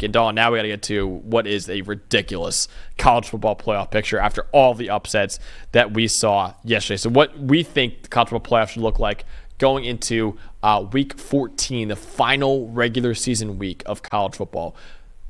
And Dalton, now we got to get to what is a ridiculous college football playoff picture after all the upsets that we saw yesterday. So what we think the college football playoff should look like going into week 14, the final regular season week of college football.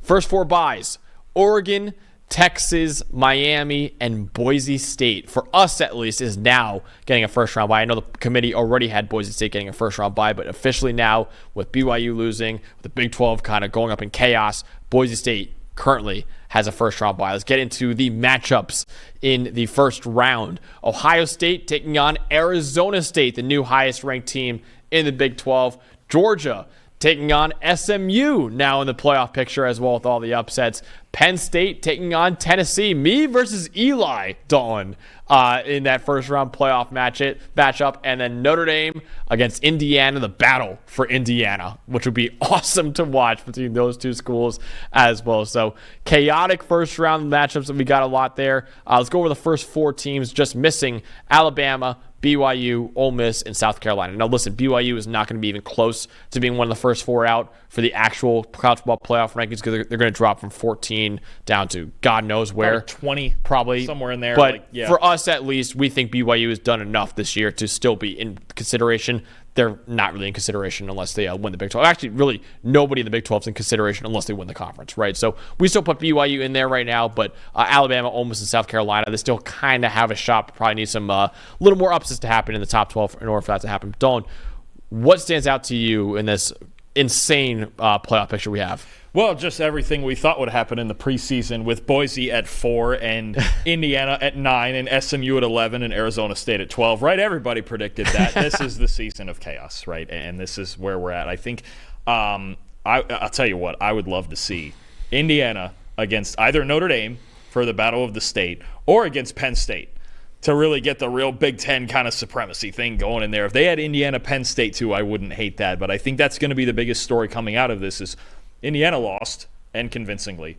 First 4 byes: Oregon, Texas, Miami, and Boise State, for us at least, is now getting a first-round bye. I know the committee already had Boise State getting a first-round bye, but officially now, with BYU losing, with the Big 12 kind of going up in chaos, Boise State currently has a first-round bye. Let's get into the matchups in the first round. Ohio State taking on Arizona State, the new highest-ranked team in the Big 12. Georgia taking on SMU, now in the playoff picture as well with all the upsets. Penn State taking on Tennessee. Me versus Eli, Dalton, in that first-round playoff matchup. And then Notre Dame against Indiana, the battle for Indiana, which would be awesome to watch between those two schools as well. So chaotic first-round matchups that we got a lot there. Let's go over the first 4 teams, just missing Alabama, BYU, Ole Miss, and South Carolina. Now, listen, BYU is not going to be even close to being one of the first 4 out for the actual college football playoff rankings because they're going to drop from 14 down to God knows where. Probably 20. Probably. Somewhere in there. But for us, at least, we think BYU has done enough this year to still be in consideration. They're not really in consideration unless they win the Big 12. Actually, really, nobody in the Big 12 is in consideration unless they win the conference, right? So we still put BYU in there right now, but Alabama, Ole Miss, and South Carolina, they still kind of have a shot. Probably need some little more upsets to happen in the top 12 in order for that to happen. Dalton, what stands out to you in this insane playoff picture we have? Well, just everything we thought would happen in the preseason, with Boise at 4 and Indiana at 9 and SMU at 11 and Arizona State at 12, right? Everybody predicted that. This is the season of chaos, right? And this is where we're at. I think I'll tell you what, I would love to see Indiana against either Notre Dame for the Battle of the State or against Penn State to really get the real Big Ten kind of supremacy thing going in there. If they had Indiana, Penn State too, I wouldn't hate that. But I think that's going to be the biggest story coming out of this is Indiana lost, and convincingly,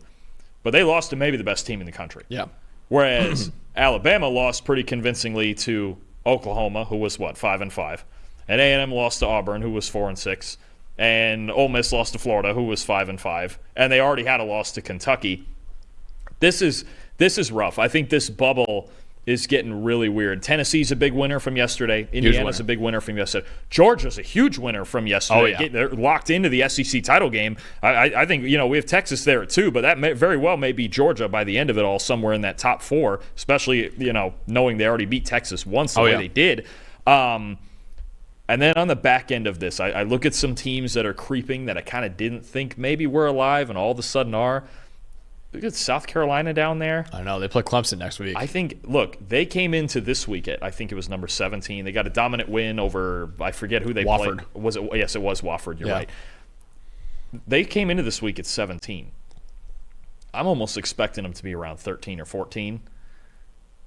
but they lost to maybe the best team in the country. Yeah. Whereas Alabama lost pretty convincingly to Oklahoma, who was 5-5, and A&M lost to Auburn, who was 4-6, and Ole Miss lost to Florida, who was 5-5, and they already had a loss to Kentucky. This is rough. I think this bubble is getting really weird. Tennessee's a big winner from yesterday. Indiana's a big winner from yesterday. Georgia's a huge winner from yesterday. Oh, yeah. They're locked into the SEC title game. I think, we have Texas there too, but that very well may be Georgia by the end of it all, somewhere in that top 4, especially, knowing they already beat Texas once the way they did. And then on the back end of this, I look at some teams that are creeping that I kind of didn't think maybe were alive and all of a sudden are. Look at South Carolina down there. I know. They play Clemson next week. I think, look, they came into this week at, I think it was number 17. They got a dominant win over, I forget who they Wofford. played. Yes, it was Wofford. You're right. They came into this week at 17. I'm almost expecting them to be around 13 or 14.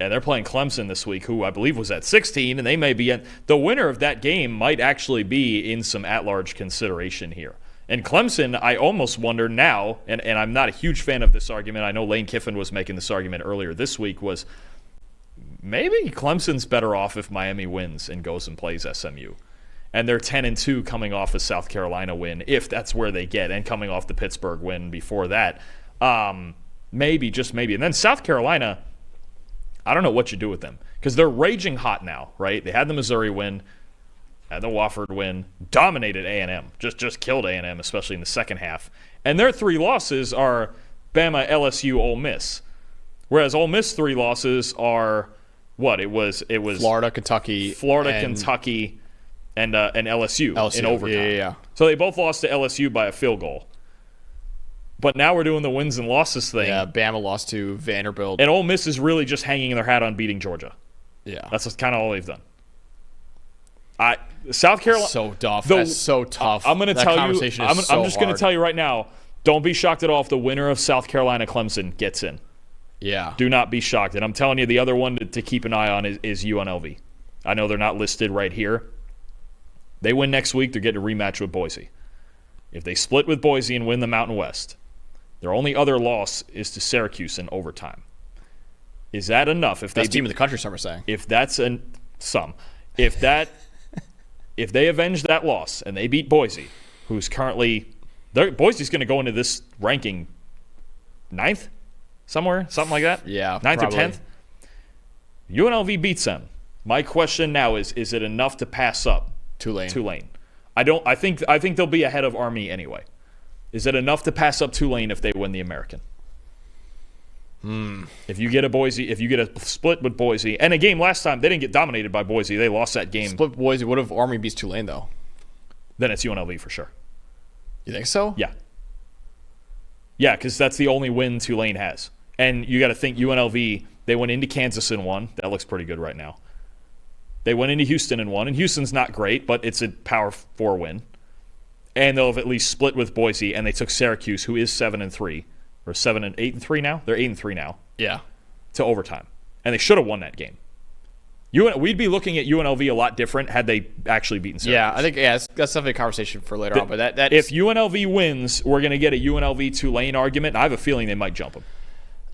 And they're playing Clemson this week, who I believe was at 16, and they may be at – the winner of that game might actually be in some at-large consideration here. And Clemson, I almost wonder now, and I'm not a huge fan of this argument. I know Lane Kiffin was making this argument earlier this week, was maybe Clemson's better off if Miami wins and goes and plays SMU. And they're 10-2 coming off a South Carolina win, if that's where they get, and coming off the Pittsburgh win before that. Maybe, just maybe. And then South Carolina, I don't know what you do with them because they're raging hot now, right? They had the Missouri win. Had the Wofford win, dominated A&M, just killed A&M, especially in the second half. And their 3 losses are Bama, LSU, Ole Miss. Whereas Ole Miss 3 losses are what? It was Florida, Kentucky, Kentucky, and LSU in overtime. Yeah. So they both lost to LSU by a field goal. But now we're doing the wins and losses thing. Yeah, Bama lost to Vanderbilt. And Ole Miss is really just hanging their hat on beating Georgia. Yeah. That's kind of all they've done. South Carolina. So tough. That's so tough. I'm going to tell you. I'm just going to tell you right now. Don't be shocked at all if the winner of South Carolina Clemson gets in. Yeah. Do not be shocked. And I'm telling you, the other one to keep an eye on is UNLV. I know they're not listed right here. They win next week. They're getting a rematch with Boise. If they split with Boise and win the Mountain West, their only other loss is to Syracuse in overtime. Is that enough? If Best team in the country, some are saying. If that's if they avenge that loss and they beat Boise, who's currently Boise's going to go into this ranking 9th, somewhere, something like that. Yeah, 9th probably. or 10th. UNLV beats them. My question now is it enough to pass up Tulane? I think they'll be ahead of Army anyway. Is it enough to pass up Tulane if they win the American? If you get a split with Boise, and a game last time they didn't get dominated by Boise, they lost that game. Split Boise. What if Army beats Tulane though? Then it's UNLV for sure. You think so? Yeah. Yeah, because that's the only win Tulane has. And you got to think UNLV, they went into Kansas and won. That looks pretty good right now. They went into Houston and won. And Houston's not great, but it's a Power 4 win. And they'll have at least split with Boise. And they took Syracuse, who is 7-3, or 8-3 now. They're 8-3 now. Yeah. To overtime. And they should have won that game. We'd be looking at UNLV a lot different had they actually beaten Syracuse. Yeah, I think that's definitely a conversation for later on. But that if UNLV wins, we're going to get a UNLV Tulane argument. And I have a feeling they might jump them.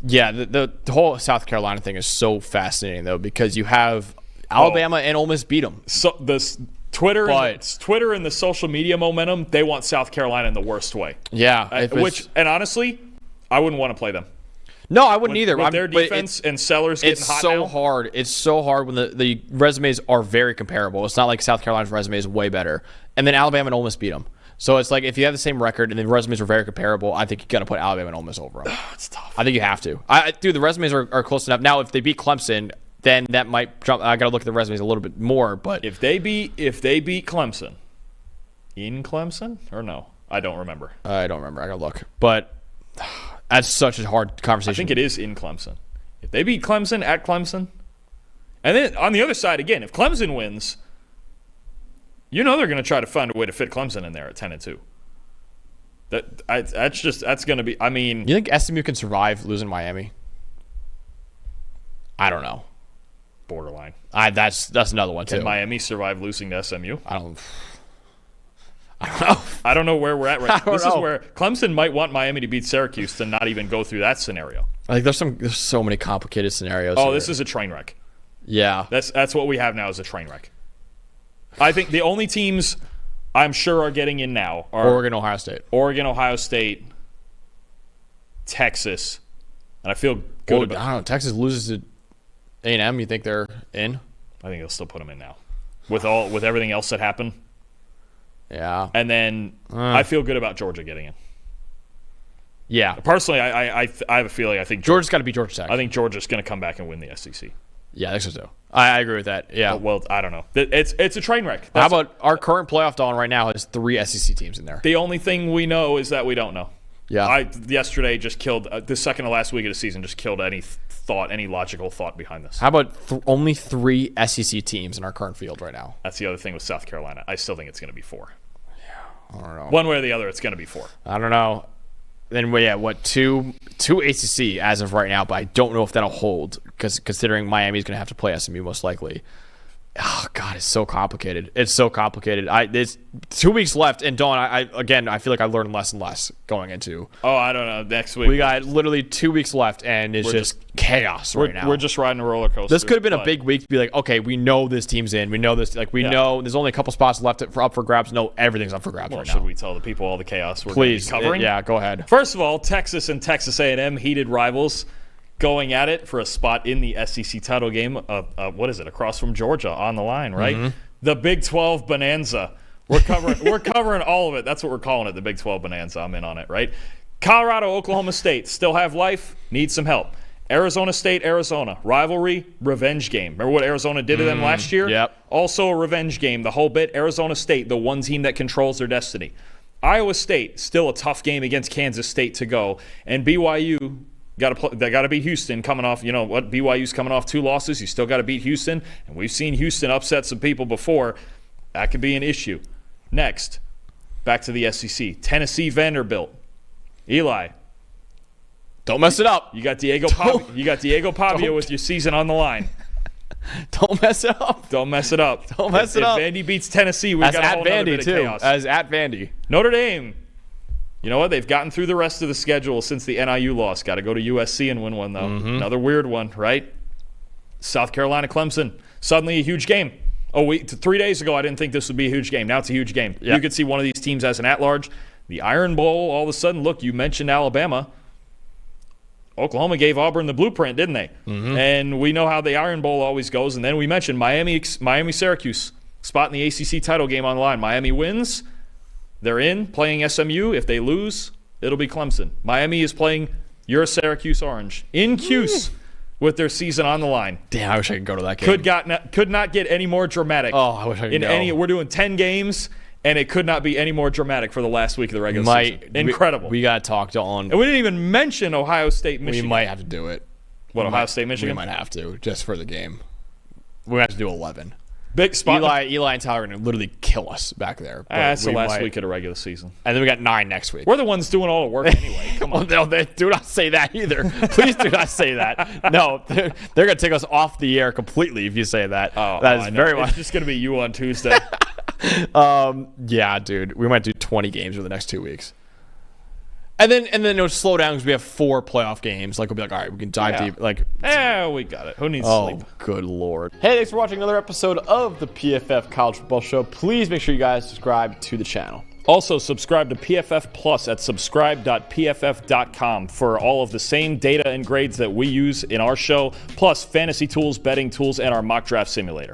Yeah, the whole South Carolina thing is so fascinating though, because you have Alabama and Ole Miss beat them. So this Twitter and the social media momentum, they want South Carolina in the worst way. Yeah, and honestly, I wouldn't want to play them. No, I wouldn't either. With their defense and Sellers getting hot now. Hard. It's so hard when the resumes are very comparable. It's not like South Carolina's resume is way better. And then Alabama and Ole Miss beat them. So it's like if you have the same record and the resumes are very comparable, I think you got to put Alabama and Ole Miss over them. It's tough. I think you have to. Dude, the resumes are close enough. Now, if they beat Clemson, then that might jump. I got to look at the resumes a little bit more. But if they beat Clemson, in Clemson or no, I don't remember. I don't remember. I got to look. But that's such a hard conversation. I think it is in Clemson. If they beat Clemson at Clemson, and then on the other side again, if Clemson wins, they're going to try to find a way to fit Clemson in there at 10-2. That's going to be. I mean, you think SMU can survive losing Miami? I don't know. Borderline. That's another one too. Can Miami survive losing to SMU? I don't know. I don't know where we're at right now. This is where Clemson might want Miami to beat Syracuse to not even go through that scenario. Like there's so many complicated scenarios. Oh, this is a train wreck. Yeah. That's what we have now is a train wreck. I think the only teams I'm sure are getting in now are Oregon, Ohio State, Texas, and I feel good about. I don't know. Texas loses to A&M. You think they're in? I think they'll still put them in now, with everything else that happened. Yeah. And then I feel good about Georgia getting in. Yeah. Personally, I have a feeling I think Georgia's got to beat Georgia Tech. I think Georgia's going to come back and win the SEC. Yeah, I think so too. I agree with that. Yeah. Well, I don't know. It's a train wreck. How about our current playoff dawn right now has 3 SEC teams in there? The only thing we know is that we don't know. Yeah. Yesterday just killed the second to last week of the season. Just killed any logical thought behind this. How about only 3 SEC teams in our current field right now? That's the other thing with South Carolina. I still think it's going to be 4. Yeah. I don't know. One way or the other, it's going to be 4. I don't know. Then two ACC as of right now, but I don't know if that'll hold because considering Miami's going to have to play SMU most likely. Oh God, it's so complicated. It's There's 2 weeks left, and Dawn, I feel like I learned less and less going into. Oh, I don't know. Next week we got literally 2 weeks left, and it's just chaos right now. We're just riding a roller coaster. This could have been a big week to be like, okay, we know this team's in. We know this. Like we know there's only a couple spots left up for grabs. No, everything's up for grabs right now. Should we tell the people all the chaos we're Please covering? Yeah, go ahead. First of all, Texas and Texas A&M, heated rivals, going at it for a spot in the SEC title game. What is it? Across from Georgia on the line, right? Mm-hmm. The Big 12 Bonanza. We're covering all of it. That's what we're calling it, the Big 12 Bonanza. I'm in on it, right? Colorado, Oklahoma State still have life, need some help. Arizona State, Arizona. Rivalry, revenge game. Remember what Arizona did to them last year? Yep. Also a revenge game. The whole bit. Arizona State, the one team that controls their destiny. Iowa State, still a tough game against Kansas State to go. And BYU, they got to beat Houston coming off, BYU's coming off 2 losses. You still got to beat Houston. And we've seen Houston upset some people before. That could be an issue. Next, back to the SEC. Tennessee, Vanderbilt. Eli. Don't mess it up. You got Diego Pavia with your season on the line. Don't mess it up. Don't mess it up. Don't mess it up. If Vandy beats Tennessee, we've got a whole other bit of chaos. As at Vandy. Notre Dame. You know what? They've gotten through the rest of the schedule since the NIU loss. Got to go to USC and win one, though. Mm-hmm. Another weird one, right? South Carolina, Clemson. Suddenly a huge game. 3 days ago, I didn't think this would be a huge game. Now it's a huge game. Yep. You could see one of these teams as an at-large. The Iron Bowl, all of a sudden, look, you mentioned Alabama. Oklahoma gave Auburn the blueprint, didn't they? Mm-hmm. And we know how the Iron Bowl always goes. And then we mentioned Miami-Syracuse, spot in the ACC title game on the line. Miami wins. They're in, playing SMU. If they lose, it'll be Clemson. Miami is playing your Syracuse Orange in Cuse with their season on the line. Damn, I wish I could go to that game. Could not get any more dramatic. Oh, I wish I could go. We're doing 10 games, and it could not be any more dramatic for the last week of the regular season. Incredible. We got to talk to on. And we didn't even mention Ohio State, Michigan. We might have to do it. Ohio State, Michigan? We might have to, just for the game. We have to do 11. Big spot. Eli and Tyler are going to literally kill us back there. That's the last week of the regular season. And then we got 9 next week. We're the ones doing all the work anyway. Come on. No, do not say that either. Please do not say that. No, they're going to take us off the air completely if you say that. That is very much. It's just going to be you on Tuesday. Yeah, dude. We might do 20 games over the next 2 weeks. And then it'll slow down because we have 4 playoff games. Like, we'll be like, all right, we can dive deep. Like, we got it. Who needs sleep? Oh, good Lord. Hey, thanks for watching another episode of the PFF College Football Show. Please make sure you guys subscribe to the channel. Also, subscribe to PFF Plus at subscribe.pff.com for all of the same data and grades that we use in our show, plus fantasy tools, betting tools, and our mock draft simulator.